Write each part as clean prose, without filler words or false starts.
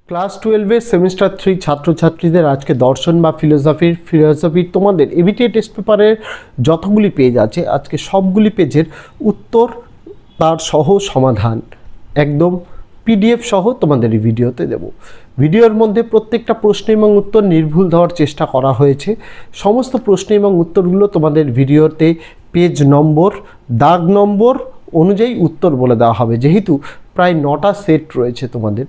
Class 12 semester 3 ছাত্রছাত্রীদের আজকে দর্শন বা ফিলোসফির তোমাদের এবিটিএ টেস্ট পেপারের যতগুলি পেজ আছে আজকে সবগুলি পেজের উত্তর তার সহ সমাধান একদম পিডিএফ সহ তোমাদের এই ভিডিওতে দেব। ভিডিওর মধ্যে প্রত্যেকটা প্রশ্ন এবং উত্তর নির্ভুল দেওয়ার চেষ্টা করা হয়েছে। সমস্ত প্রশ্ন এবং উত্তরগুলো তোমাদের ভিডিওতে পেজ নম্বর, দাগ নম্বর অনুযায়ী উত্তর বলে দেওয়া হবে। যেহেতু প্রায় 9টা সেট রয়েছে তোমাদের,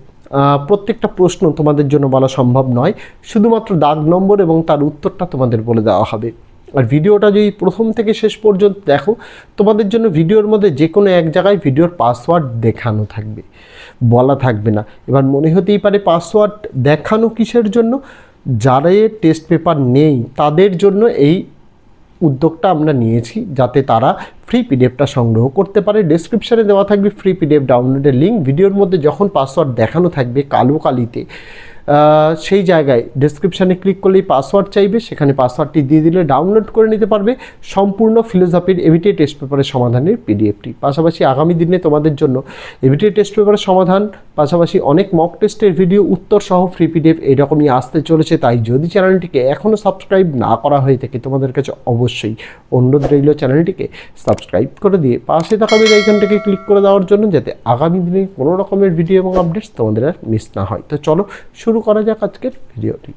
প্রত্যেকটা প্রশ্ন তোমাদের জন্য বলা সম্ভব নয়, শুধুমাত্র দাগ নম্বর এবং তার উত্তরটা তোমাদের বলে দেওয়া হবে। আর ভিডিওটা যদি প্রথম থেকে শেষ পর্যন্ত দেখো, তোমাদের জন্য ভিডিওর মধ্যে যে কোনো এক জায়গায় ভিডিওর পাসওয়ার্ড দেখানো থাকবে, বলা থাকবে না। এবার মনে হতেই পারে পাসওয়ার্ড দেখানো কিসের জন্য, যারা টেস্ট পেপার নেই তাদের জন্য এই উদ্যোগটা আমরা নিয়েছি, যাতে তারা ফ্রি পিডিএফটা সংগ্রহ করতে পারে। ডেসক্রিপশানে দেওয়া থাকবে ফ্রি পিডিএফ ডাউনলোডের লিঙ্ক। ভিডিওর মধ্যে যখন পাসওয়ার্ড দেখানো থাকবে কালো কালিতে, সেই জায়গায় ডেসক্রিপশানে ক্লিক করলেই পাসওয়ার্ড চাইবে, সেখানে পাসওয়ার্ডটি দিয়ে দিলে ডাউনলোড করে নিতে পারবে সম্পূর্ণ ফিলোসফির এবিটিএ টেস্ট পেপারের সমাধানের পিডিএফটি। পাশাপাশি আগামী দিনে তোমাদের জন্য এবিটিএ টেস্ট পেপারের সমাধান, পাশাপাশি অনেক মক টেস্টের ভিডিও, উত্তর সহ ফ্রি পিডিএফ এইরকমই আসতে চলেছে। তাই যদি চ্যানেলটিকে এখনও সাবস্ক্রাইব না করা হয়ে থাকে, তোমাদের কাছে অবশ্যই অনুরোধ রইল চ্যানেলটিকে সাবস্ক্রাইব করে দিয়ে পাশে থাকা বেল আইকনটাকে ক্লিক করে দেওয়ার জন্য, যাতে আগামী দিনে কোনো রকমের ভিডিও এবং আপডেটস তোমাদের আর মিস না হয়। তো চলো শুরু করা যাক আজকের ভিডিওটি।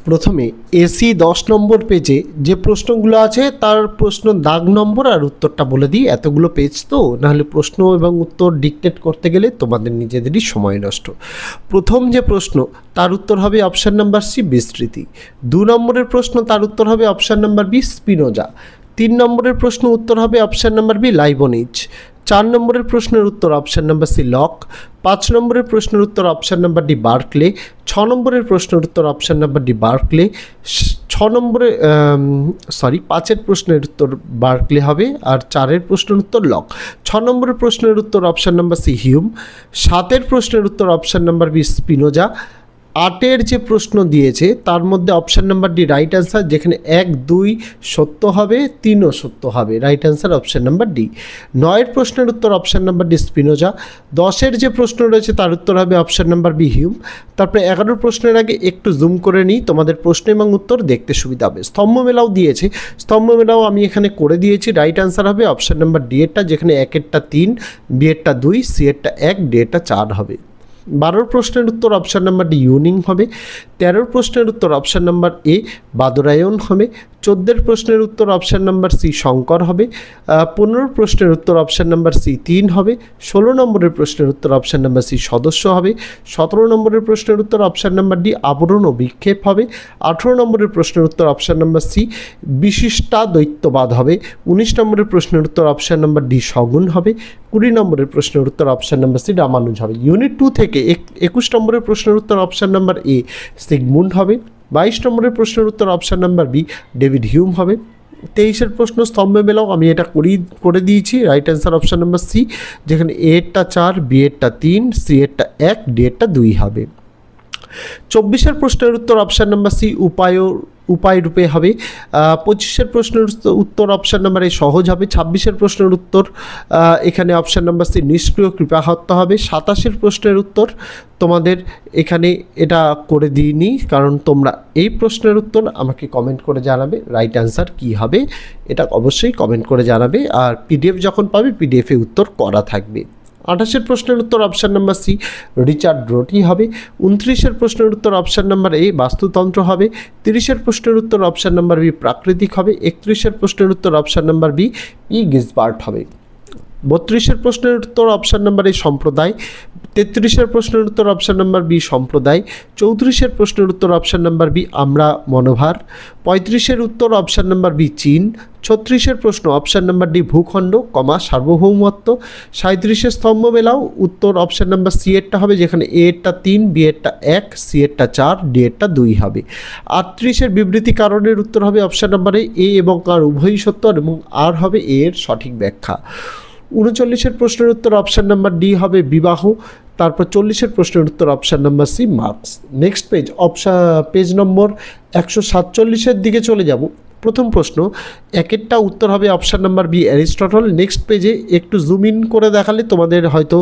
প্রথমে এসি 10 নম্বর পেজে যে প্রশ্নগুলো আছে তার প্রশ্ন দাগ নম্বর আর উত্তরটা বলে দিই। এতগুলো পেজ তো, নাহলে প্রশ্ন এবং উত্তর ডিকটেট করতে গেলে তোমাদের নিজেদেরই সময় নষ্ট। প্রথম যে প্রশ্ন তার উত্তর হবে অপশান নাম্বার সি বিস্তৃতি। 2 নম্বরের প্রশ্ন তার উত্তর হবে অপশান নাম্বার বি স্পিনোজা। 3 নম্বরের প্রশ্ন উত্তর হবে অপশান নাম্বার বি লাইবনিজ। 4 নম্বরের প্রশ্নের উত্তর অপশান নাম্বার সি লক। 5 নম্বরের প্রশ্নের উত্তর অপশান নাম্বার ডি বার্কলে। 6 নম্বরের প্রশ্নের উত্তর অপশান নাম্বার ডি বার্কলে। 5এর প্রশ্নের উত্তর বার্কলে হবে, আর 4এর প্রশ্নের উত্তর লক। 6 নম্বরের প্রশ্নের উত্তর অপশান নাম্বার সি হিউম। 7এর প্রশ্নের উত্তর অপশান নাম্বার বি স্পিনোজা। 8এর যে প্রশ্ন দিয়েছে তার মধ্যে option number D right answer, যেখানে 1, 2 সত্য হবে, 3ও সত্য হবে। Right answer option number D. 9এর প্রশ্নের উত্তর অপশান নাম্বার ডি স্পিনোজা। 10এর যে প্রশ্ন রয়েছে তার উত্তর হবে অপশান নাম্বার বি হিউম। তারপরে 11 প্রশ্নের আগে একটু জুম করে নিই, তোমাদের প্রশ্ন এবং উত্তর দেখতে সুবিধা হবে। স্তম্ভ মেলাও দিয়েছে, স্তম্ভ মেলাও আমি এখানে করে দিয়েছি। রাইট অ্যান্সার হবে অপশান নাম্বার ডি এরটা, যেখানে 1এরটা 3, বি এরটা 2, সি এরটা 1, ডি এরটা 4 হবে। 12 প্রশ্নের উত্তর অপশান নাম্বার ডি ইউনিং হবে। 13 প্রশ্নের উত্তর অপশান নাম্বার এ বাদরায়ন হবে। 14 প্রশ্নের উত্তর অপশান নাম্বার সি শঙ্কর হবে। 15 প্রশ্নের উত্তর অপশান নাম্বার সি 3 হবে। 16 নম্বরের প্রশ্নের উত্তর অপশান নাম্বার সি সদস্য হবে। 17 নম্বরের প্রশ্নের উত্তর অপশান নাম্বার ডি আবরণ ও বিক্ষেপ হবে। 18 নম্বরের প্রশ্নের উত্তর অপশান নাম্বার সি বিশিষ্টাদ্বৈতবাদ হবে। 19 নম্বরের প্রশ্নের উত্তর অপশান নাম্বার ডি সগুণ হবে। 20 নম্বরের প্রশ্নের উত্তর অপশান নাম্বার সি রামানুজ হবে। ইউনিট 2 থেকে 21 নম্বরের প্রশ্নের উত্তর অপশান নাম্বার এ সিগমুন্ড হবে। 22 নম্বরের প্রশ্নের উত্তর option number B David Hume হবে। 23এর প্রশ্ন স্তম্ভে মেলাও আমি এটা করে দিয়েছি। Right answer option number C, যেখানে এ এরটা 4, বি এরটা 3, সি এরটা 1, ডি এরটা 2 হবে। 24এর প্রশ্নের উত্তর অপশান নাম্বার সি উপায় রূপে হবে। 25এর প্রশ্নের উত্তর অপশান নাম্বার এ সহজ হবে। 26এর প্রশ্নের উত্তর এখানে অপশান নাম্বার সি নিষ্ক্রিয় কৃপাহত্য হবে। 27এর প্রশ্নের উত্তর তোমাদের এখানে এটা করে দিইনি, কারণ তোমরা এই প্রশ্নের উত্তর আমাকে কমেন্ট করে জানাবে রাইট অ্যান্সার কী হবে, এটা অবশ্যই কমেন্ট করে জানাবে। আর পিডিএফ যখন পাবে পিডিএফে উত্তর করা থাকবে। 28এর প্রশ্নের উত্তর অপশান নাম্বার সি রিচার্ড রোটি হবে। 29এর প্রশ্নের উত্তর অপশান নাম্বার এ বাস্তুতন্ত্র হবে। 30এর প্রশ্নের উত্তর অপশান নাম্বার বি প্রাকৃতিক হবে। 31এর প্রশ্নের উত্তর অপশান নাম্বার বি গিসবার্ট হবে। 32এর প্রশ্নের উত্তর অপশান নাম্বার এ সম্প্রদায়। 33এর প্রশ্নের উত্তর অপশান নাম্বার বি সম্প্রদায়। 34এর প্রশ্নের উত্তর অপশান নাম্বার বি আমরা মনোভার। 35এর উত্তর অপশান নাম্বার বি চীন। 36এর প্রশ্ন অপশান নাম্বার ডি ভূখণ্ড, সার্বভৌমত্ব। 37এর স্তম্ভ মেলাও উত্তর অপশান নাম্বার সি এরটা হবে, যেখানে এ এরটা 3, বি এরটা 1, সি এরটা 4, ডি এরটা 2 হবে। 38এর বিবৃতি কারণের উত্তর হবে অপশান নাম্বারে এ এবং আর উভয়ই সত্য, এবং আর হবে এ এর সঠিক ব্যাখ্যা। 39এর প্রশ্নের উত্তর অপশান নাম্বার ডি হবে বিবাহ। তারপর 40এর প্রশ্নের উত্তর option number C Marx. Next page page নম্বর 147-এর দিকে চলে যাব। প্রথম প্রশ্ন, একেরটা উত্তর হবে option number B Aristotle. Next পেজে একটু জুম ইন করে দেখালে তোমাদের হয়তো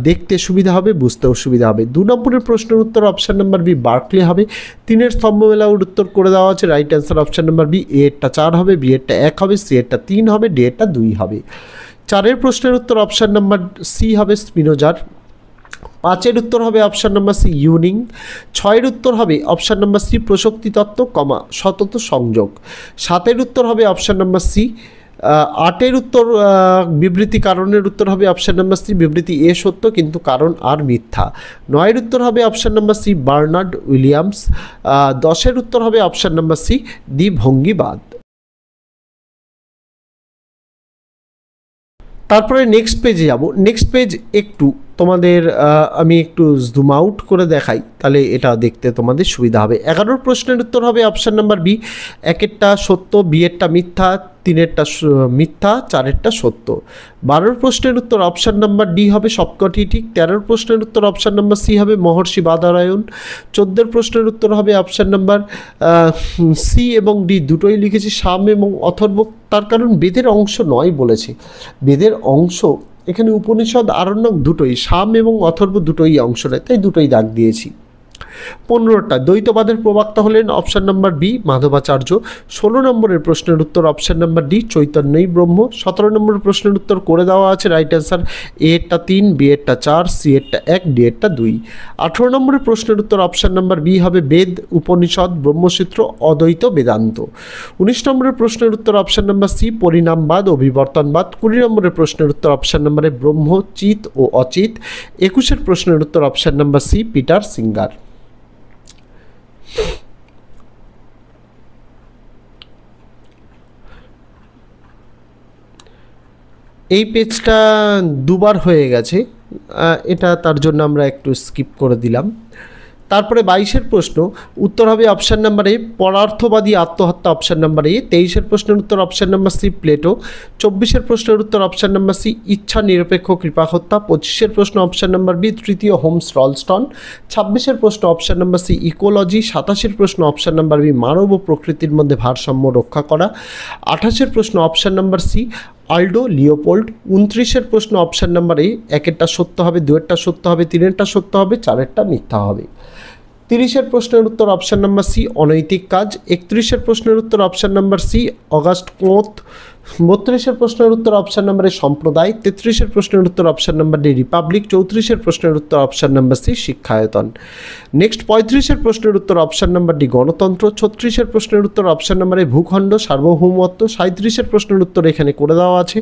দেখতে সুবিধা হবে, বুঝতেও সুবিধা হবে। 2 নম্বরের প্রশ্নের উত্তর অপশান নাম্বার বি বার্কলি হবে। 3-এর স্তম্ভমেলার উত্তর করে দেওয়া আছে, right answer option number B. A এরটা 4 হবে, বি এরটা 1 হবে, সি এরটা 3 হবে, ডি এরটা 2 হবে। 4-এর প্রশ্নের উত্তর অপশান নাম্বার সি হবে স্পিনোজার। 5-এর উত্তর হবে অপশান নাম্বার সি ইউনিং। 6-এর উত্তর হবে অপশান নাম্বার সি প্রশক্তি তত্ত্ব, সতত সংযোগ। 7-এর উত্তর হবে অপশান নাম্বার সি। 8-এর উত্তর বিবৃতি কারণের উত্তর হবে অপশান নাম্বার সি বিবৃতি এ সত্য কিন্তু কারণ আর মিথ্যা। 9-এর উত্তর হবে option number C Bernard Williams. 10-এর উত্তর হবে অপশান নাম্বার সি দ্বিভঙ্গিবাদ। তারপরে নেক্সট পেজে যাব। নেক্সট পেজ একটু তোমাদের আমি একটু জুম আউট করে দেখাই, তাহলে এটা দেখতে তোমাদের সুবিধা হবে। 11-র প্রশ্নের উত্তর হবে অপশান নাম্বার বি, 1-এরটা সত্য, বি-এরটা মিথ্যা, 3-এরটা মিথ্যা, 4-এরটা সত্য। 12-র প্রশ্নের উত্তর অপশান নাম্বার ডি হবে সবকটি ঠিক। 13-র প্রশ্নের উত্তর অপশান নাম্বার সি হবে মহর্ষি বাদরায়ণ। 14-র প্রশ্নের উত্তর হবে অপশান নাম্বার সি এবং ডি দুটোই লিখেছি, সাম এবং অথর্ব, তার কারণ বেদের অংশ নয় বলেছে। বেদের অংশ এখানে উপনিষদ আরণ্যক দুটোই, সাম এবং অথর্ব দুটোই অংশ নেয়, তাই দুটোই দাগ দিয়েছি। 15টা দ্বৈতবাদের প্রবক্তা হলেন অপশান নাম্বার বি মাধবাচার্য। 16 নম্বরের প্রশ্নের উত্তর অপশান নাম্বার ডি চৈতন্যই ব্রহ্ম। 17 নম্বরের প্রশ্নের উত্তর করে দেওয়া আছে, রাইট অ্যান্সার এ এরটা 3, বি এরটা 4, সি এরটা 1, ডি এরটা 2। 18 নম্বরের প্রশ্নের উত্তর অপশান নাম্বার বি হবে বেদ, উপনিষদ, ব্রহ্মসূত্র, অদ্বৈত বেদান্ত। 19 নম্বরের প্রশ্নের উত্তর অপশান নাম্বার সি পরিণামবাদ ও বিবর্তনবাদ। 20 নম্বরের প্রশ্নের উত্তর অপশান নাম্বারে ব্রহ্ম, চিত ও অচিত। 21-এর প্রশ্নের উত্তর option number C Peter Singer. এই পেজটা দুবার হয়ে গেছে, এটা তার জন্য আমরা একটু স্কিপ করে দিলাম। তারপরে 22-এর প্রশ্ন উত্তর হবে অপশান নাম্বার এ পরার্থবাদী আত্মহত্যা, অপশান নাম্বার এ। 23-এর প্রশ্নের উত্তর অপশান নাম্বার সি প্লেটো। 24-এর প্রশ্নের উত্তর অপশান নাম্বার সি ইচ্ছা নিরপেক্ষ কৃপা হত্যা। 25-এর প্রশ্ন অপশান নাম্বার বি তৃতীয় হোমস রলস্টন। 26-এর প্রশ্ন অপশান নাম্বার সি ইকোলজি। 27-এর প্রশ্ন অপশান নাম্বার বি মানব ও প্রকৃতির মধ্যে ভারসাম্য রক্ষা করা। 28-এর প্রশ্ন অপশান নাম্বার সি আল্ডো লিওপোল্ড। 29-এর প্রশ্ন অপশান নাম্বার এ 1-এরটা সত্য হবে, 2-এরটা সত্য হবে, 3-এরটা সত্য হবে, 4-এরটা মিথ্যা হবে। 30-এর প্রশ্নের উত্তর অপশান নাম্বার সি অনৈতিক কাজ। 31-এর প্রশ্নের উত্তর option number C August Comte. 32-এর প্রশ্নের উত্তর অপশান নাম্বার এ সম্প্রদায়। 33-এর প্রশ্নের উত্তর অপশান নাম্বার ডি রিপাবলিক। 34-এর প্রশ্নের উত্তর অপশান নাম্বার সি শিক্ষায়তন। নেক্সট 35-এর প্রশ্নের উত্তর অপশান নাম্বার ডি গণতন্ত্র। 36-এর প্রশ্নের উত্তর অপশান নাম্বার এ ভূখণ্ড সার্বভৌমত্ব। 37-এর প্রশ্নের উত্তর এখানে করে দেওয়া আছে,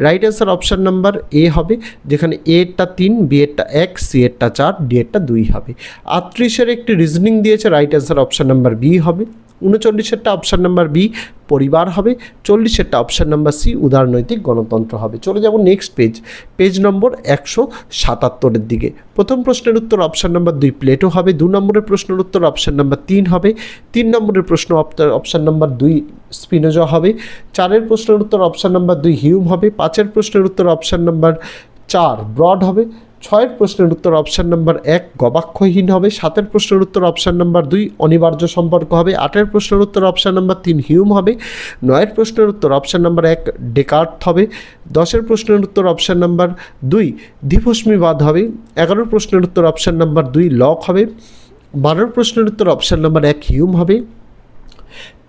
right answer option number A হবে, যেখানে এ এরটা 3, বি এরটা 1, সি এরটা 4, ডি এরটা 2 হবে। 38-এর একটি রিজনিং দিয়েছে, right answer option number B হবে। 39-এরটা অপশান নাম্বার বি পরিবার হবে। 40-এরটা অপশান নাম্বার সি উদারনৈতিক গণতন্ত্র হবে। চলে যাব নেক্সট পেজ, পেজ নম্বর 177-এর দিকে। প্রথম প্রশ্নের উত্তর অপশান নাম্বার 2 প্লেটো হবে। 2 নম্বরের প্রশ্নের উত্তর অপশান নাম্বার 3 হবে। 3 নম্বরের প্রশ্ন অপশান নাম্বার 2 স্পিনোজা হবে। 4-এর প্রশ্নের উত্তর অপশান নাম্বার 2 হিউম হবে। 5-এর প্রশ্নের উত্তর অপশান নাম্বার 4 ব্রড হবে। 6-এর প্রশ্নের উত্তর অপশান নাম্বার 1 গবাক্ষহীন হবে। 7-এর প্রশ্নের উত্তর অপশান নাম্বার 2 অনিবার্য সম্পর্ক হবে। 8-এর প্রশ্নের উত্তর অপশান নাম্বার 3 হিউম হবে। 9-এর প্রশ্নের উত্তর অপশান নাম্বার 1 ডেকার্ট হবে। 10-এর প্রশ্নের উত্তর অপশান নাম্বার 2 দ্বিভস্মীবাদ হবে। 11-এর প্রশ্নের উত্তর অপশান নাম্বার 2 লক হবে। 12-এর প্রশ্নের উত্তর অপশান নাম্বার 1 হিউম হবে।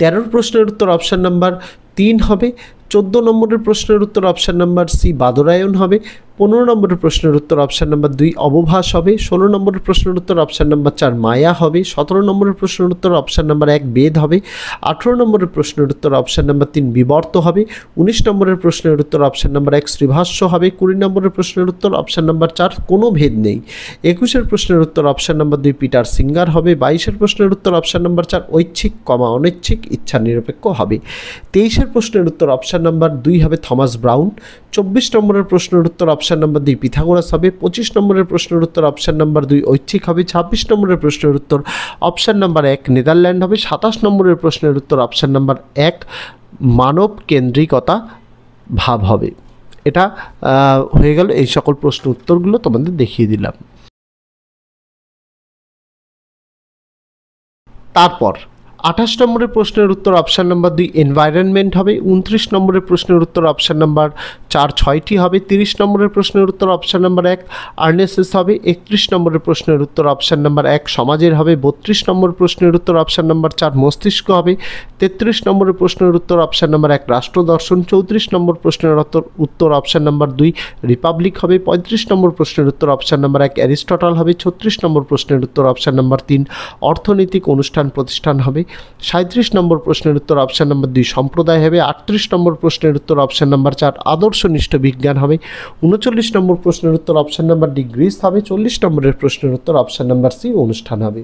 13-এর প্রশ্নের উত্তর অপশান নাম্বার 3 হবে। 14 নম্বরের প্রশ্নের উত্তর অপশান নাম্বার সি বাদরায়ণ হবে। 15 নম্বরের প্রশ্নের উত্তর অপশান নাম্বার 2 অবভাস হবে। 16 নম্বরের প্রশ্নের উত্তর অপশান নাম্বার 4 মায়া হবে। 17 নম্বরের প্রশ্নের উত্তর অপশান নাম্বার 1 বেদ হবে। 18 নম্বরের প্রশ্নের উত্তর অপশান নাম্বার 3 বিবর্ত হবে। 19 নম্বরের প্রশ্নের উত্তর অপশান নাম্বার 1 শ্রীভাষ্য হবে। 20 নম্বরের প্রশ্নের উত্তর অপশান নাম্বার 4 কোনো ভেদ নেই। 21-এর প্রশ্নের উত্তর অপশান নাম্বার 2 পিটার সিঙ্গার হবে। 22-এর প্রশ্নের উত্তর অপশান নাম্বার 4 ঐচ্ছিক অনৈচ্ছিক ইচ্ছা নিরপেক্ষ হবে। 23-এর প্রশ্নের উত্তর অপশান নাম্বার 2 হবে থমাস ব্রাউন। 24 নম্বরের প্রশ্নের উত্তর অপশান নাম্বার 2 পিথাগোরাস হবে। 25 নম্বরের প্রশ্নের উত্তর অপশান নাম্বার 2 ঐচ্ছিক হবে। 26 নম্বরের প্রশ্নের উত্তর অপশান নাম্বার 1 নেদারল্যান্ড হবে। 27 নম্বরের প্রশ্নের উত্তর অপশান নাম্বার 1 মানব কেন্দ্রিকতা ভাব হবে। এটা হয়ে গেল, এই সকল প্রশ্ন উত্তরগুলো তোমাদের দেখিয়ে দিলাম। তারপর 28 নম্বরের প্রশ্নের উত্তর অপশান নাম্বার 2 এনভায়রনমেন্ট হবে। 29 নম্বরের প্রশ্নের উত্তর অপশান নাম্বার 4 6টি হবে। 30 নম্বরের প্রশ্নের উত্তর অপশান নাম্বার 1 আর্নেসেস হবে। 31 নম্বরের প্রশ্নের উত্তর অপশান নাম্বার 1 সমাজের হবে। 32 নম্বরের প্রশ্নের উত্তর অপশান নাম্বার 4 মস্তিষ্ক হবে। 33 নম্বরের প্রশ্নের উত্তর অপশান নাম্বার 1 রাষ্ট্রদর্শন। 34 নম্বর প্রশ্নের উত্তর অপশান নাম্বার 2 রিপাবলিক হবে। 35 নম্বর প্রশ্নের উত্তর অপশান নাম্বার 1 অ্যারিস্টটল হবে। 36 নম্বর প্রশ্নের উত্তর অপশান নাম্বার 3 অর্থনৈতিক অনুষ্ঠান প্রতিষ্ঠান হবে। 37 নম্বর প্রশ্নের উত্তর অপশান নাম্বার 2 সম্প্রদায় হবে। 38 নম্বর প্রশ্নের উত্তর অপশান নাম্বার 4 আদর্শনিষ্ঠ বিজ্ঞান হবে। 39 নম্বর প্রশ্নের উত্তর অপশান নাম্বার ডি গ্রিস হবে। 40 নম্বরের প্রশ্নের উত্তর অপশান নাম্বার সি অনুষ্ঠান হবে।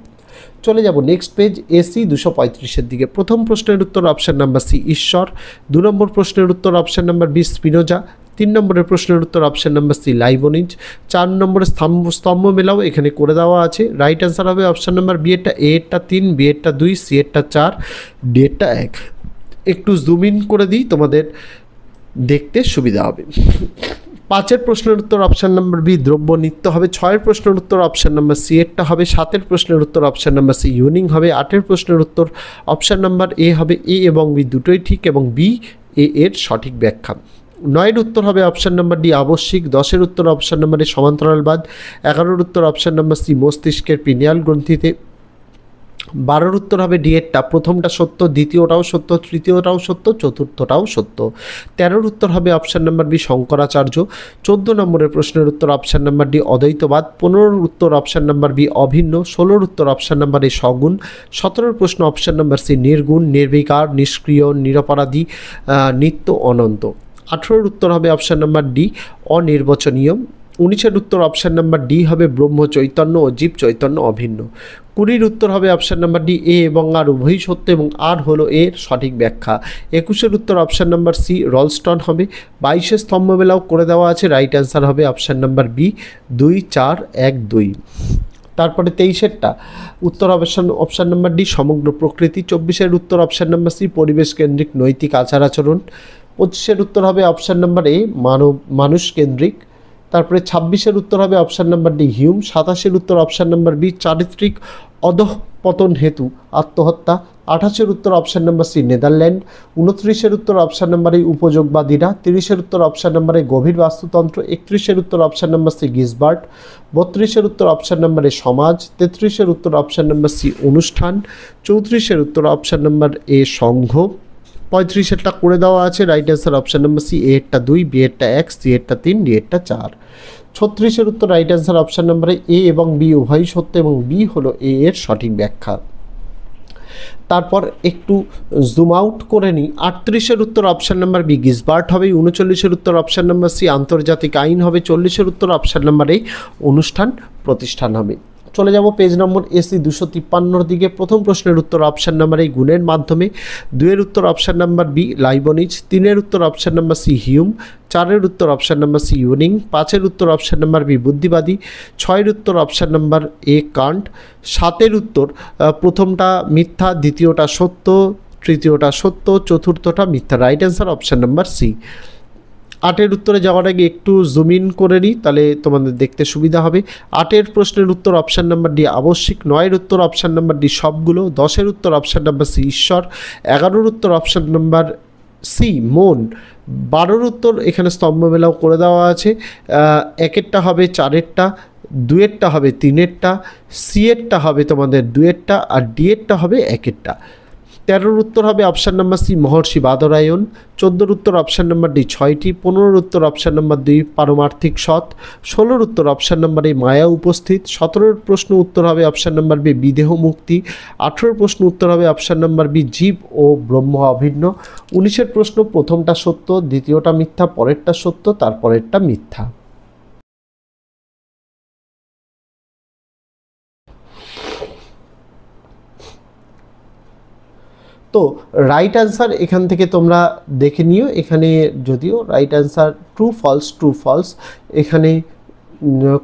চলে যাব নেক্সট পেজ এসি 235-এর দিকে। প্রথম প্রশ্নের উত্তর অপশান নাম্বার সি ঈশ্বর। 2 নম্বর প্রশ্নের উত্তর অপশান নাম্বার বি স্পিনোজা। 3 নম্বরের প্রশ্নের উত্তর অপশান নাম্বার সি লাইবনিজ। 4 নম্বরের স্তম্ভ মেলাও এখানে করে দেওয়া আছে। রাইট অ্যান্সার হবে অপশান নাম্বার বি এরটা, এ এরটা 3, বি এরটা 2, সি এরটা 4, ডি এরটা 1। একটু জুম ইন করে দিই, তোমাদের দেখতে সুবিধা হবে। 5 প্রশ্নের উত্তর অপশান নাম্বার বি দ্রব্য নিত্য হবে। 6 প্রশ্নের উত্তর অপশান নাম্বার সি এরটা হবে। 7 প্রশ্নের উত্তর অপশান নাম্বার সি ইউনিং হবে। 8 প্রশ্নের উত্তর অপশান নাম্বার এ হবে। এ এবং বি দুটোই ঠিক এবং বি এ এর সঠিক ব্যাখ্যা। 9 উত্তর হবে অপশান নাম্বার ডি আবশ্যিক। 10 উত্তর অপশান নাম্বার এ সমান্তরালবাদ। 11 উত্তর অপশান নাম্বার সি মস্তিষ্কের পিনিয়াল গ্রন্থিতে। 12 উত্তর হবে ডি এরটা, প্রথমটা সত্য, দ্বিতীয়টাও সত্য, তৃতীয়টাও সত্য, চতুর্থটাও সত্য। 13 উত্তর হবে অপশান নাম্বার বি শঙ্করাচার্য। 14 নম্বরের প্রশ্নের উত্তর অপশান নাম্বার ডি অদ্বৈতবাদ। 15 উত্তর অপশান নাম্বার বি অভিন্ন। 16 উত্তর অপশান নাম্বার এ সগুণ। 17 প্রশ্ন অপশান নাম্বার সি নির্গুণ, নির্বিকার, নিষ্ক্রিয়, নিরপরাধী, নিত্য, অনন্ত। 18 উত্তর হবে অপশান নাম্বার ডি অনির্বচনীয়। 19 উত্তর অপশান নাম্বার ডি হবে ব্রহ্ম চৈতন্য ও জীব চৈতন্য অভিন্ন। 20 উত্তর হবে অপশান নাম্বার ডি এ এবং আর উভয়ই সত্য এবং আর হলো এর সঠিক ব্যাখ্যা। 21 উত্তর অপশান নাম্বার সি রলস্টন হবে। 22 স্তম্ভ মেলাও করে দেওয়া আছে। রাইট অ্যান্সার হবে অপশান নাম্বার বি 2 4 1 2। তারপরে 23 উত্তর অপশান নাম্বার ডি সমগ্র প্রকৃতি। 24 উত্তর অপশান নাম্বার সি পরিবেশ কেন্দ্রিক নৈতিক আচার আচরণ। 25 উত্তর হবে অপশান নাম্বার এ মানুষ কেন্দ্রিক। তারপরে 26 উত্তর হবে অপশান নাম্বার ডি হিউম। 27 উত্তর অপশান নাম্বার বি চারিত্রিক অধঃপতন হেতু আত্মহত্যা। 28 উত্তর অপশান নাম্বার সি নেদারল্যান্ড। 29 উত্তর অপশান নাম্বার এই উপযোগবাদীরা। 30 উত্তর অপশান নাম্বার এই গভীর বাস্তুতন্ত্র। 31 উত্তর অপশান নাম্বার সি গিসবার্ট। 32 উত্তর অপশান নাম্বার এ সমাজ। 33 উত্তর অপশান নাম্বার সি অনুষ্ঠান। 34 উত্তর অপশান নাম্বার এ সংঘ। 35 করে দেওয়া আছে। Right answer option number C A এরটা 2, বি এরটা 1, সি এরটা 3, ডি এরটা 4। 36 উত্তর রাইট অ্যান্সার অপশান নাম্বারে এ এবং বি উভয়ই সত্য এবং বি হলো এ এর সঠিক ব্যাখ্যা। তারপর একটু জুম আউট করে নিই। 38 উত্তর অপশান নাম্বার বি গিসবার্ট হবে। 39 উত্তর অপশান নাম্বার সি আন্তর্জাতিক আইন হবে। 40 উত্তর অপশান নাম্বার এই অনুষ্ঠান প্রতিষ্ঠান হবে। চলে যাব পেজ নম্বর এসি 253 দিকে। প্রথম প্রশ্নের উত্তর অপশান নাম্বার এই গুণের মাধ্যমে। 2 উত্তর অপশান নাম্বার বি লাইবনিজ। 3 উত্তর অপশান নাম্বার সি হিউম। 4 উত্তর অপশান নাম্বার সি ইউনিং। 5 উত্তর অপশান নাম্বার বি বুদ্ধিবাদী। 6 উত্তর অপশান নাম্বার এ কান্ট। 7 উত্তর প্রথমটা মিথ্যা, দ্বিতীয়টা সত্য, তৃতীয়টা সত্য, চতুর্থটা মিথ্যা। Right answer option number C. 8 উত্তরে যাওয়ার আগে একটু জুম ইন করে নিই, তাহলে তোমাদের দেখতে সুবিধা হবে। 8 প্রশ্নের উত্তর অপশান নাম্বার ডি আবশ্যিক। 9 উত্তর অপশান নাম্বার ডি সবগুলো। 10 উত্তর অপশান নাম্বার সি ঈশ্বর। 11 উত্তর অপশান নাম্বার সি মন। 12 উত্তর এখানে স্তম্ভ মেলাও করে দেওয়া আছে। 1 হবে 4, 2 হবে 3, সি হবে তোমাদের 2, আর ডি হবে 1। 13 উত্তর হবে অপশান নাম্বার সি মহর্ষি বাদরায়ণ। 14 উত্তর অপশান নাম্বার ডি 6টি। 15 উত্তর অপশান নাম্বার 2 পারমার্থিক সৎ। 16 উত্তর অপশান নাম্বার এ মায়া উপস্থিত। 17 প্রশ্ন উত্তর হবে অপশান নাম্বার বি বিদেহ মুক্তি। 18 প্রশ্ন উত্তর হবে অপশান নাম্বার বি জীব ও ব্রহ্ম অভিন্ন। 19 প্রশ্ন প্রথমটা সত্য, দ্বিতীয়টা মিথ্যা, পরেরটা সত্য, তারপরেরটা মিথ্যা। তো রাইট অ্যান্সার এখান থেকে তোমরা দেখে নিও। এখানে যদিও রাইট অ্যান্সার ট্রু ফলস এখানে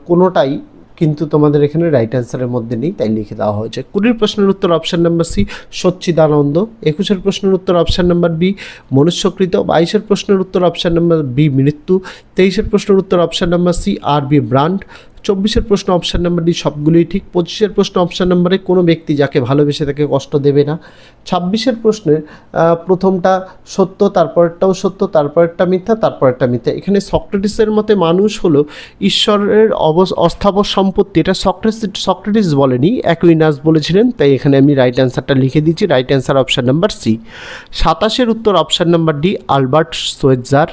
কোনোটাই কিন্তু তোমাদের এখানে রাইট অ্যান্সারের মধ্যে নেই, তাই লিখে দেওয়া হয়েছে। 20 প্রশ্নের উত্তর অপশান নাম্বার সি সচ্চিদানন্দ। 21 প্রশ্নের উত্তর অপশান নাম্বার বি মনুষ্যকৃত। 22 প্রশ্নের উত্তর অপশান নাম্বার বি মৃত্যু। 23 প্রশ্নের উত্তর অপশান নাম্বার সি আর বি ব্র্যান্ড। 24-এর প্রশ্ন অপশান নাম্বার ডি সবগুলোই ঠিক। 25-এর প্রশ্ন অপশান নাম্বারে কোনো ব্যক্তি যাকে ভালোবেসে তাকে কষ্ট দেবে না। 26-এর প্রশ্নের প্রথমটা সত্য, তারপরেরটাও সত্য, তারপরেরটা মিথ্যা, তারপরেরটা মিথ্যা। এখানে সক্রেটিসের মতে মানুষ হলো ঈশ্বরের অস্থাবর সম্পত্তি, এটা সক্রেটিস বলেনি, অ্যাকুইনাস বলেছিলেন, তাই এখানে আমি রাইট অ্যান্সারটা লিখে দিচ্ছি। Right answer option number C. 27-এর উত্তর option number D Albert Schweitzer.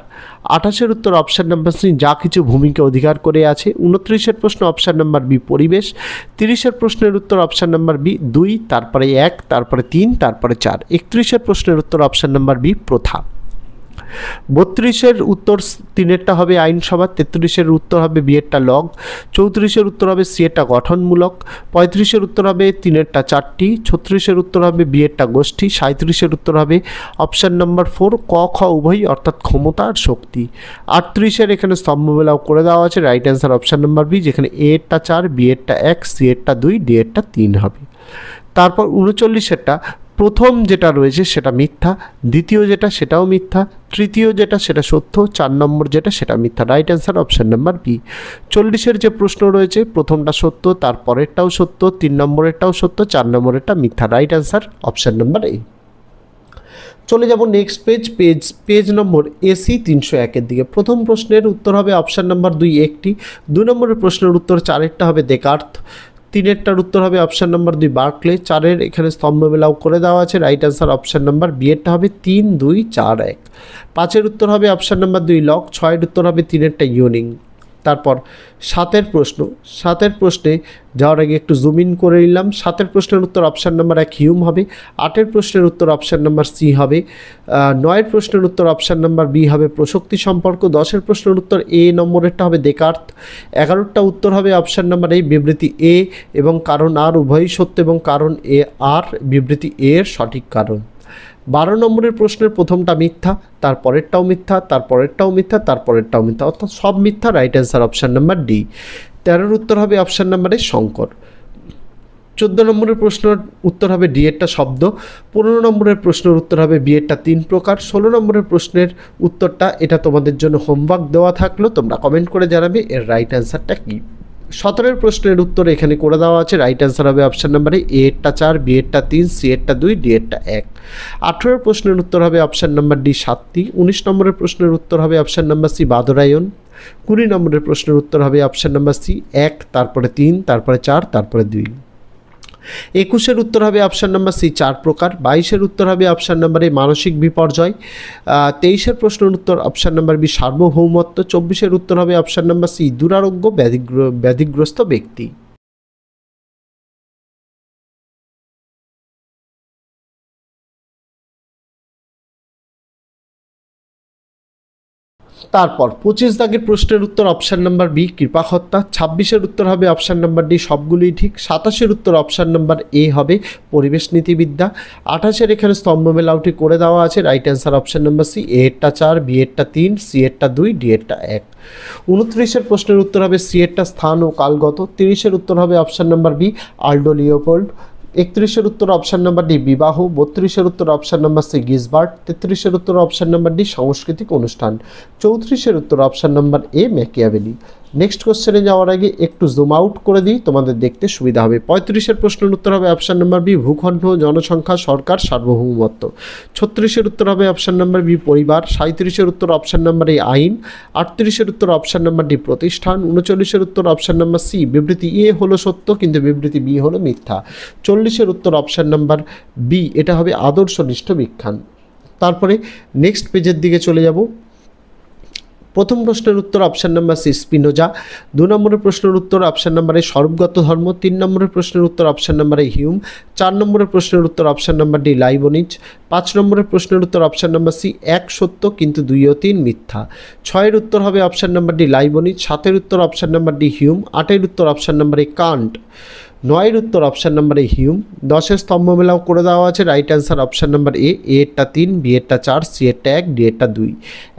28-এর উত্তর অপশান নাম্বার সি যা কিছু ভূমিকে অধিকার করে আছে। 29-এর প্রশ্ন অপশান নাম্বার বি পরিবেশ। 30-এর প্রশ্নের উত্তর অপশান নাম্বার বি 2, তারপরে 1, তারপরে 3, তারপরে 4। 31-এর প্রশ্নের উত্তর অপশান নাম্বার বি প্রথা। 32-এর উত্তর 3-এরটা হবে আইনসভা। 33-এর উত্তর হবে বিয়েরটা লগ। 34-এর উত্তর হবে সিয়েরটা গঠনমূলক। 35-এর উত্তর হবে 3-এরটা 4টি। 36-এর উত্তর হবে বিয়েরটা গোষ্ঠী। 37-এর উত্তর হবে অপশান নাম্বার 4 ক খ উভয়ই, অর্থাৎ ক্ষমতা আর শক্তি। 38-এর এখানে স্তম্ভমেলাও করে দেওয়া আছে। Right answer option number B, যেখানে এরটা 4, বিয়েরটা 1, সিয়েরটা 2, ডিয়েরটা 3 হবে। তারপর 39-এরটা প্রথম যেটা রয়েছে সেটা মিথ্যা, দ্বিতীয় যেটা সেটাও মিথ্যা, তৃতীয় যেটা সেটা সত্য, 4 নম্বর যেটা সেটা মিথ্যা। Right answer option number B. 40-এর যে প্রশ্ন রয়েছে প্রথমটা সত্য, তারপরেরটাও সত্য, 3 নম্বরেরটাও সত্য, 4 নম্বরেরটা মিথ্যা। রাইট অ্যান্সার অপশান নাম্বার এ। চলে যাব নেক্সট পেজ নম্বর এসি 301-এর দিকে। প্রথম প্রশ্নের উত্তর হবে অপশান নাম্বার 2 একটি। 2 নম্বরের প্রশ্নের উত্তর 4-এরটা হবে দেকার্ত। 3-এরটার উত্তর হবে অপশান নাম্বার 2 বার্কলে। 4-এর এখানে স্তম্ভমেলাও করে দেওয়া আছে। Right answer option number B এরটা হবে 3, 2, 4, 1। 5-এর উত্তর হবে অপশান নাম্বার 2 লক। 6-এর উত্তর হবে 3-এরটা ইউনিং। তারপর 7-এর প্রশ্নে যাওয়ার আগে একটু জুম ইন করে নিলাম। 7-এর প্রশ্নের উত্তর অপশান নাম্বার 1 হিউম হবে। 8-এর প্রশ্নের উত্তর অপশান নাম্বার সি হবে। 9-এর প্রশ্নের উত্তর অপশান নাম্বার বি হবে প্রসক্তি সম্পর্ক। 10-এর প্রশ্নের উত্তর এ নম্বরেরটা হবে দেকার্ত। 11টা উত্তর হবে অপশান নাম্বার এই বিবৃতি এ এবং কারণ আর উভয়ই সত্য এবং কারণ এ আর বিবৃতি এ এর সঠিক কারণ। 12 নম্বরের প্রশ্নের প্রথমটা মিথ্যা, তারপরেরটাও মিথ্যা, তারপরেরটাও মিথ্যা, তারপরেরটাও মিথ্যা, অর্থাৎ সব মিথ্যা। Right answer option number D. 13-এর উত্তর হবে অপশান নাম্বারে শঙ্কর। 14 নম্বরের প্রশ্নের উত্তর হবে ডি এরটা শব্দ। 15 নম্বরের প্রশ্নের উত্তর হবে বি এরটা 3 প্রকার। 16 নম্বরের প্রশ্নের উত্তরটা এটা তোমাদের জন্য হোমওয়ার্ক দেওয়া থাকলো, তোমরা কমেন্ট করে জানাবে এর রাইট অ্যান্সারটা কী। 17-এর প্রশ্নের উত্তর এখানে করে দেওয়া আছে। রাইট অ্যান্সার হবে অপশান নাম্বারে এ এরটা 4, বি এরটা 3, সি এরটা 2, ডি এরটা 1। 18-এর প্রশ্নের উত্তর হবে অপশান নাম্বার ডি 7টি। 19 নম্বরের প্রশ্নের উত্তর হবে অপশান নাম্বার সি বাদরায়ন। 20 নম্বরের প্রশ্নের উত্তর হবে অপশান নাম্বার সি 1, তারপরে 3, তারপরে 4, তারপরে 2। 21-এর উত্তর হবে অপশান নাম্বার সি 4 প্রকার। 22-এর উত্তর হবে অপশান নাম্বার এ মানসিক বিপর্যয়। 23-এর প্রশ্নের উত্তর অপশান নাম্বার বি সার্বভৌমত্ব। 24-এর উত্তর হবে অপশান নাম্বার সি দুরারোগ্য ব্যাধিগ্রস্ত ব্যক্তি। তারপর 25 দাগের প্রশ্নের উত্তর অপশান নাম্বার বি কৃপাহত্যা। 26-এর উত্তর হবে অপশান নাম্বার ডি সবগুলোই ঠিক। 27-এর উত্তর অপশান নাম্বার এ হবে পরিবেশ নীতিবিদ্যা। 28-এর এখানে স্তম্ভমেলাউটি করে দেওয়া আছে। Right answer option number C A এরটা 4, বি এরটা 3, সি এরটা 2, ডি এরটা 1। 29-এর প্রশ্নের উত্তর হবে সি এরটা স্থান ও কালগত। 30-এর উত্তর হবে অপশান নাম্বার বি আল্ডো লিওপোল্ড। 31-এর উত্তর অপশান নাম্বার ডি বিবাহ। 32-এর উত্তর অপশান নাম্বার সি গিসবার্ট। 33-এর উত্তর অপশান নাম্বার ডি সাংস্কৃতিক অনুষ্ঠান। 34-এর উত্তর option number A Machiavelli. Next কোশ্চেনে যাওয়ার আগে একটু জুম আউট করে দিই, তোমাদের দেখতে সুবিধা হবে। 35-এর প্রশ্নের উত্তর হবে অপশান নাম্বার বি ভূখণ্ড, জনসংখ্যা, সরকার, সার্বভৌমত্ব। 36-এর উত্তর হবে অপশান নাম্বার বি পরিবার। 37-এর উত্তর অপশান নাম্বার এ আইন। 38-এর উত্তর অপশান নাম্বার ডি প্রতিষ্ঠান। 39-এর উত্তর অপশান নাম্বার সি বিবৃতি এ হলো সত্য কিন্তু বিবৃতি বি হলো মিথ্যা। 40-এর উত্তর অপশান নাম্বার বি এটা হবে আদর্শনিষ্ঠ বিজ্ঞান। তারপরে নেক্সট পেজের দিকে চলে যাব। প্রথম প্রশ্নের উত্তর অপশান নাম্বার সি স্পিনোজা। 2 নম্বরের প্রশ্নের উত্তর অপশান নাম্বার এ স্বরূপগত ধর্ম। 3 নম্বরের প্রশ্নের উত্তর অপশান নাম্বার এ হিউম। 4 নম্বরের প্রশ্নের উত্তর অপশান নাম্বার ডি লাইবনিজ। 5 নম্বরের প্রশ্নের উত্তর অপশান নাম্বার সি 1 সত্য কিন্তু 2 ও 3 মিথ্যা। 6-এর উত্তর হবে অপশান নাম্বার ডি লাইবনিজ। 7-এর উত্তর অপশান নাম্বার ডি হিউম। 8-এর উত্তর অপশান নাম্বার এ কান্ট। 9-এর উত্তর অপশান নাম্বার এ হিউম। 10-এর স্তম্ভমেলাও করে দেওয়া আছে। Right answer option number A এরটা 3, বি এরটা 4, সি এরটা 1, ডি এরটা 2।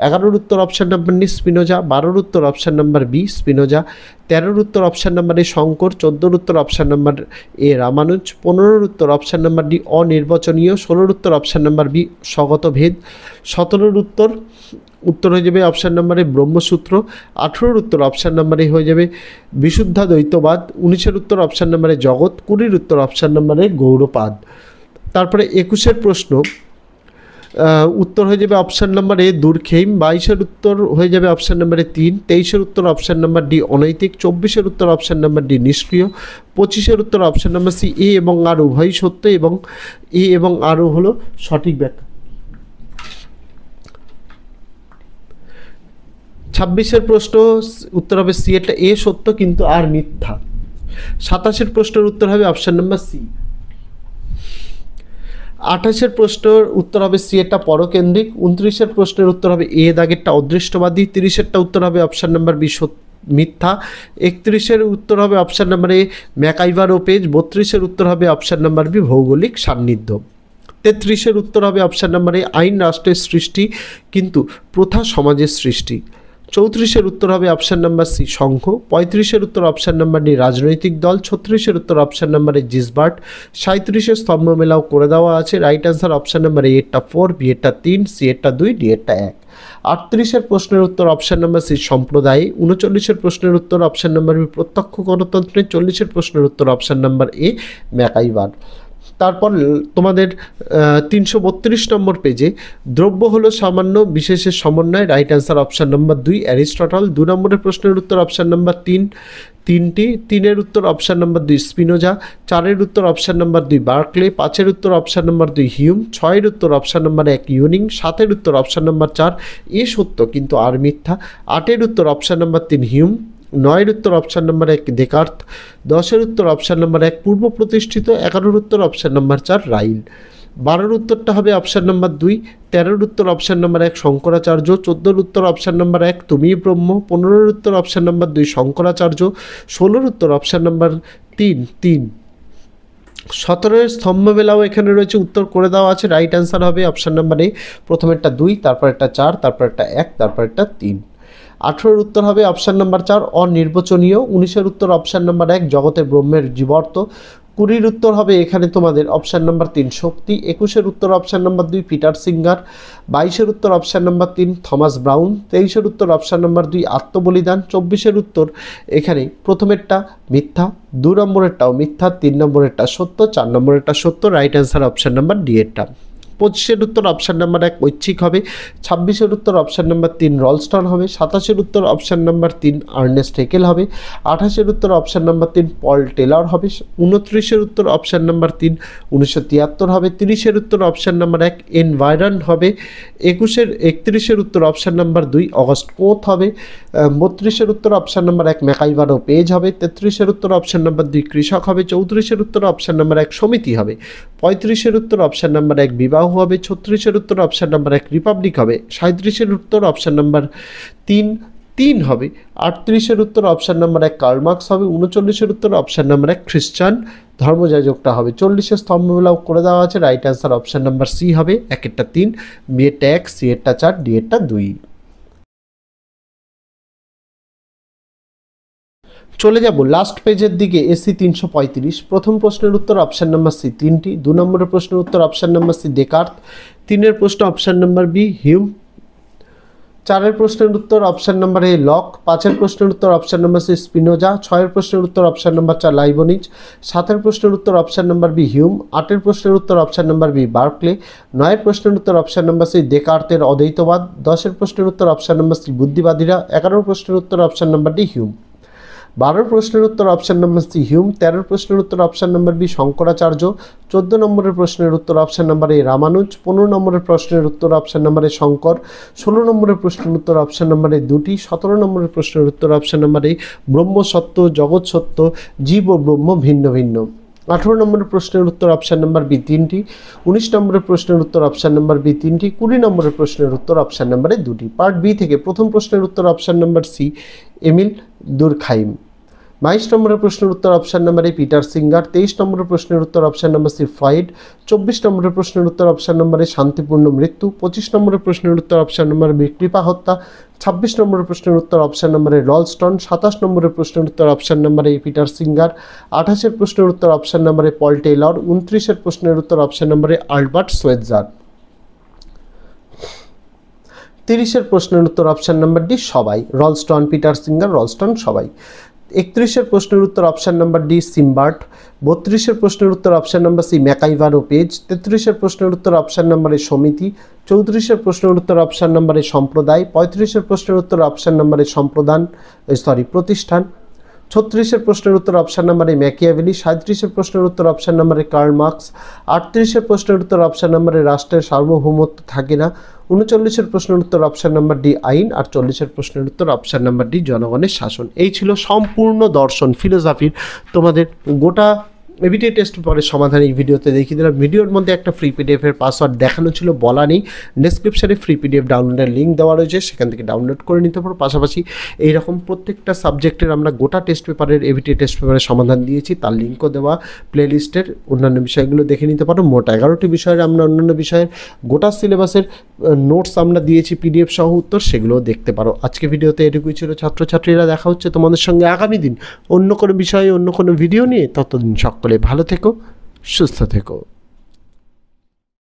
11-এর উত্তর অপশান নাম্বার ডি স্পিনোজা। 12-এর উত্তর অপশান নাম্বার বি স্পিনোজা। 13-এর উত্তর অপশান নাম্বার এ শঙ্কর। 14-এর উত্তর অপশান নাম্বার এ রামানুজ। 15-এর উত্তর অপশান নাম্বার ডি অনির্বাচনীয়। 16-এর উত্তর অপশান নাম্বার বি স্বগত ভেদ। 17-এর উত্তর উত্তর হয়ে যাবে অপশান নাম্বারে ব্রহ্মসূত্র। 18-র উত্তর অপশান নাম্বারে হয়ে যাবে বিশুদ্ধাদ্বৈতবাদ। 19-এর উত্তর অপশান নাম্বারে জগৎ। 20-র উত্তর অপশান নাম্বারে গৌড়পাদ। তারপরে 21-এর প্রশ্ন উত্তর হয়ে যাবে অপশান নাম্বার এ দুর্খেম। 22-এর উত্তর হয়ে যাবে অপশান নাম্বারে 3। 23-এর উত্তর অপশান নাম্বার ডি অনৈতিক। 24-এর উত্তর অপশান নাম্বার ডি নিষ্ক্রিয়। 25-এর উত্তর অপশান নাম্বার সি এ এবং আর উভয়ই সত্য এবং এ এবং আরও হলো সঠিক ব্যাখ্যা। 26-এর প্রশ্ন উত্তর হবে সি, এটা এ সত্য কিন্তু আর মিথ্যা। 27-এর প্রশ্নের উত্তর হবে অপশান নাম্বার সি। 28-এর প্রশ্নের উত্তর হবে সি, এটা পরকেন্দ্রিক। 29-এর প্রশ্নের উত্তর হবে এ দাগেরটা অদৃষ্টবাদী। 30-এরটা উত্তর হবে অপশান নাম্বার বি মিথ্যা। 31-এর উত্তর হবে অপশান নাম্বার এ ম্যাকাইভার ও পেজ। 32-এর উত্তর হবে অপশান নাম্বার বি ভৌগোলিক সান্নিধ্য। 33-এর উত্তর হবে অপশান নাম্বার এ আইন রাষ্ট্রের সৃষ্টি কিন্তু প্রথা সমাজের সৃষ্টি। 34-এর উত্তর হবে অপশান নাম্বার সি সংঘ। 35-এর উত্তর অপশান নাম্বার ডি রাজনৈতিক দল। 36-এর উত্তর অপশান নাম্বার এ জিসবার্ট। 37-এর স্তম্ভ মেলাও করে দেওয়া আছে। Right answer option number A এরটা 4, বি এরটা 3, সি এরটা 2, ডি এরটা 1। 38-এর প্রশ্নের উত্তর অপশান নাম্বার সি সম্প্রদায়। 39-এর প্রশ্নের উত্তর অপশান নাম্বার বি প্রত্যক্ষ গণতন্ত্রে। 40-এর প্রশ্নের উত্তর অপশান নাম্বার এ ম্যাকাইভার। তারপর তোমাদের 332 নম্বর পেজে দ্রব্য হলো সামান্য বিশেষের সমন্বয়। Right answer option number 2 Aristotle. 2 নম্বরের প্রশ্নের উত্তর অপশান নাম্বার 3 3টি। 3-এর উত্তর অপশান নাম্বার 2 স্পিনোজা। 4-এর উত্তর অপশান নাম্বার 2 বার্কলে। 5-এর উত্তর অপশান নাম্বার 2 হিউম। 6-এর উত্তর অপশান নাম্বার 1 ইউনিং। 7-এর উত্তর অপশান নাম্বার 4 এ সত্য কিন্তু আর মিথ্যা। 8-এর উত্তর অপশান নাম্বার 3 হিউম। 9-এর উত্তর অপশান নাম্বার 1 দেকার্ত। 10-এর উত্তর অপশান নাম্বার 1 পূর্ব প্রতিষ্ঠিত। 11-এর উত্তর অপশান নাম্বার 4 রাইল। 12-এর উত্তরটা হবে অপশান নাম্বার 2। 13-এর উত্তর অপশান নাম্বার 1 শঙ্করাচার্য। 14-এর উত্তর অপশান নাম্বার 1 তুমি ব্রহ্ম। 15-এর উত্তর অপশান নাম্বার 2 শঙ্করাচার্য। 16-এর উত্তর অপশান নাম্বার 3। 17-এর স্তম্ভ মেলাও এখানে রয়েছে, উত্তর করে দেওয়া আছে। রাইট অ্যান্সার হবে অপশান নাম্বার এ প্রথমেরটা 2, তারপরেরটা 4, তারপরেরটা 1, তারপরেরটা 3। 18-এর উত্তর হবে অপশান নাম্বার 4 অনির্বাচনীয়। 19-এর উত্তর অপশান নাম্বার 1 জগতে ব্রহ্মের জীবর্ত। 20-এর উত্তর হবে এখানে তোমাদের অপশান নাম্বার 3 শক্তি। 21-এর উত্তর অপশান নাম্বার 2 পিটার সিঙ্গার। 22-এর উত্তর অপশান নাম্বার 3 থমাস ব্রাউন। 23-এর উত্তর অপশান নাম্বার 2 আত্মবলিদান। 24-এর উত্তর এখানে প্রথমেরটা মিথ্যা, 2 নম্বরেরটাও মিথ্যা, 3 নম্বরেরটা সত্য, 4 নম্বরেরটা সত্য। Right answer option number D এরটা। 25-এর উত্তর অপশান নাম্বার 1 ঐচ্ছিক হবে। 26-এর উত্তর অপশান নাম্বার 3 রলস্টন হবে। 27-এর উত্তর অপশান নাম্বার 3 আর্নেস্ট হেকেল হবে। 28-এর উত্তর অপশান নাম্বার 3 পল টেলর হবে। 29-এর উত্তর অপশান নাম্বার 3 1973 হবে। 30-এর উত্তর অপশান নাম্বার 1 এনভায়রন হবে। 31-এর উত্তর অপশান নাম্বার 2 অগস্ট কোথ হবে। 32-এর উত্তর অপশান নাম্বার 1 ম্যাকাইভার ও পেজ হবে। 33-এর উত্তর অপশান নাম্বার 2 কৃষক হবে। 34-এর উত্তর অপশান নাম্বার 1 সমিতি হবে। 35-এর উত্তর অপশান নাম্বার 1 বিবাহ হবে। 36-এর উত্তর অপশান নাম্বার 1 রিপাবলিক হবে। 37-এর উত্তর অপশান নাম্বার 3 হবে। 38-এর উত্তর অপশান নাম্বার 1 কার্ল মার্কস হবে। 39-এর উত্তর অপশান নাম্বার 1 খ্রিস্টান ধর্মযাজকটা হবে। 40-এর স্তম্ভমেলাও করে দেওয়া আছে। Right answer option number C হবে 1-এরটা 3, বি এরটা 1, সি এরটা 4, ডি এরটা 2। চলে যাব লাস্ট পেজের দিকে। এসি 335 প্রথম প্রশ্নের উত্তর অপশান নাম্বার সি 3টি। 2 নম্বরের প্রশ্নের উত্তর অপশান নাম্বার সি দেকার্ত। 3-এর প্রশ্ন অপশান নাম্বার বি হিউম। 4-এর প্রশ্নের উত্তর অপশান নাম্বার এ লক। 5-এর প্রশ্নের উত্তর অপশান নাম্বার সি স্পিনোজা। 6-এর প্রশ্নের উত্তর অপশান নাম্বার 4 লাইবনিজ। 7-এর প্রশ্নের উত্তর অপশান নাম্বার বি হিউম। 8-এর প্রশ্নের উত্তর অপশান নাম্বার বি বার্কলে। 9-এর প্রশ্নের উত্তর অপশান নাম্বার সি দেকার্তের অদ্বৈতবাদ। 10-এর প্রশ্নের উত্তর অপশান নাম্বার সি বুদ্ধিবাদীরা। 11-এর প্রশ্নের উত্তর অপশান নাম্বার ডি হিউম। 12-এর প্রশ্নের উত্তর অপশান নাম্বার সি হিউম। 13-এর প্রশ্নের উত্তর অপশান নাম্বার বি শঙ্করাচার্য। 14 নম্বরের প্রশ্নের উত্তর অপশান নাম্বার এ রামানুজ। 15 নম্বরের প্রশ্নের উত্তর অপশান নাম্বার এ শঙ্কর। 16 নম্বরের প্রশ্নের উত্তর অপশান নাম্বার এ 2টি। 17 নম্বরের প্রশ্নের উত্তর অপশান নাম্বার এ ব্রহ্ম সত্য, জগৎ সত্য, জীব ও ব্রহ্ম ভিন্ন ভিন্ন। 18 নম্বরের প্রশ্নের উত্তর অপশান নাম্বার বি 3টি। 19 নম্বরের প্রশ্নের উত্তর অপশান নাম্বার বি 3টি। 20 নম্বরের প্রশ্নের উত্তর অপশান নাম্বারে 2টি। পার্ট বি থেকে প্রথম প্রশ্নের উত্তর অপশান নাম্বার সি এমিল দুরখাইম। 22 নম্বরের প্রশ্নের উত্তর option number A Peter singer. 23 নম্বরের প্রশ্নের উত্তর অপশান নাম্বার সি ফ্রয়েড। 24 নম্বরের প্রশ্নের উত্তর অপশান নাম্বার এ শান্তিপূর্ণ মৃত্যু। 25 নম্বরের প্রশ্নের উত্তর অপশান নাম্বার বি কৃপা হত্যা। 26 নম্বরের প্রশ্নের উত্তর অপশান নাম্বার এ রলস্টন। 27 নম্বরের প্রশ্নের উত্তর option number A Peter Singer. 28-এর প্রশ্নের উত্তর option number A Paul Taylor. 29-এর প্রশ্নের উত্তর option number A Albert Schweitzer. 30-এর প্রশ্নের উত্তর অপশান নাম্বার ডি সবাই, রলস্টন, পিটার সিঙ্গার, রলস্টন সবাই। 31-এর প্রশ্নের উত্তর অপশান নাম্বার ডি সিমবার্ট। 32-এর প্রশ্নের উত্তর অপশান নাম্বার সি ম্যাকাইভার ও পেজ। 33-এর প্রশ্নের উত্তর অপশান নাম্বার এ সমিতি। 34-এর প্রশ্নের উত্তর অপশান নাম্বার এ সম্প্রদায়। 35-এর প্রশ্নের উত্তর অপশান নাম্বার এ প্রতিষ্ঠান। 36-এর প্রশ্নের উত্তর অপশান নাম্বার এ ম্যাকিয়াভেলি। 37-এর প্রশ্নের উত্তর option number A Karl Marx. 38-এর প্রশ্নের উত্তর অপশান নাম্বার এ রাষ্ট্রের সার্বভৌমত্ব থাকে না। 39-এর প্রশ্নের উত্তর অপশান নাম্বার ডি আইন। আর 40-এর প্রশ্নের উত্তর অপশান নাম্বার ডি জনগণের শাসন। এই ছিল সম্পূর্ণ দর্শন ফিলোসফির তোমাদের গোটা এবিটি টেস্ট পেপারের সমাধান এই ভিডিওতে দেখিয়ে দিলাম। ভিডিওর মধ্যে একটা ফ্রি পিডিএফের পাসওয়ার্ড দেখানো ছিল, বলা নেই। ডেসক্রিপশানে ফ্রি পিডিএফ ডাউনলোডের লিঙ্ক দেওয়া রয়েছে, সেখান থেকে ডাউনলোড করে নিতে পারো। পাশাপাশি এইরকম প্রত্যেকটা সাবজেক্টের আমরা গোটা টেস্ট পেপারের এবিটি টেস্ট পেপারের সমাধান দিয়েছি, তার লিঙ্কও দেওয়া। প্লেলিস্টের অন্যান্য বিষয়গুলো দেখে নিতে পারো। মোট 11টি বিষয়ের আমরা অন্যান্য বিষয়ের গোটা সিলেবাসের নোটস আমরা দিয়েছি পিডিএফ সহ উত্তর, সেগুলোও দেখতে পারো। আজকে ভিডিওতে এটুকুই ছিল ছাত্রছাত্রীরা। দেখা হচ্ছে তোমাদের সঙ্গে আগামী দিন অন্য কোনো বিষয়ে অন্য কোনো ভিডিও নিয়ে। ততদিন সকলে ভালো থেকো, সুস্থ থেকো।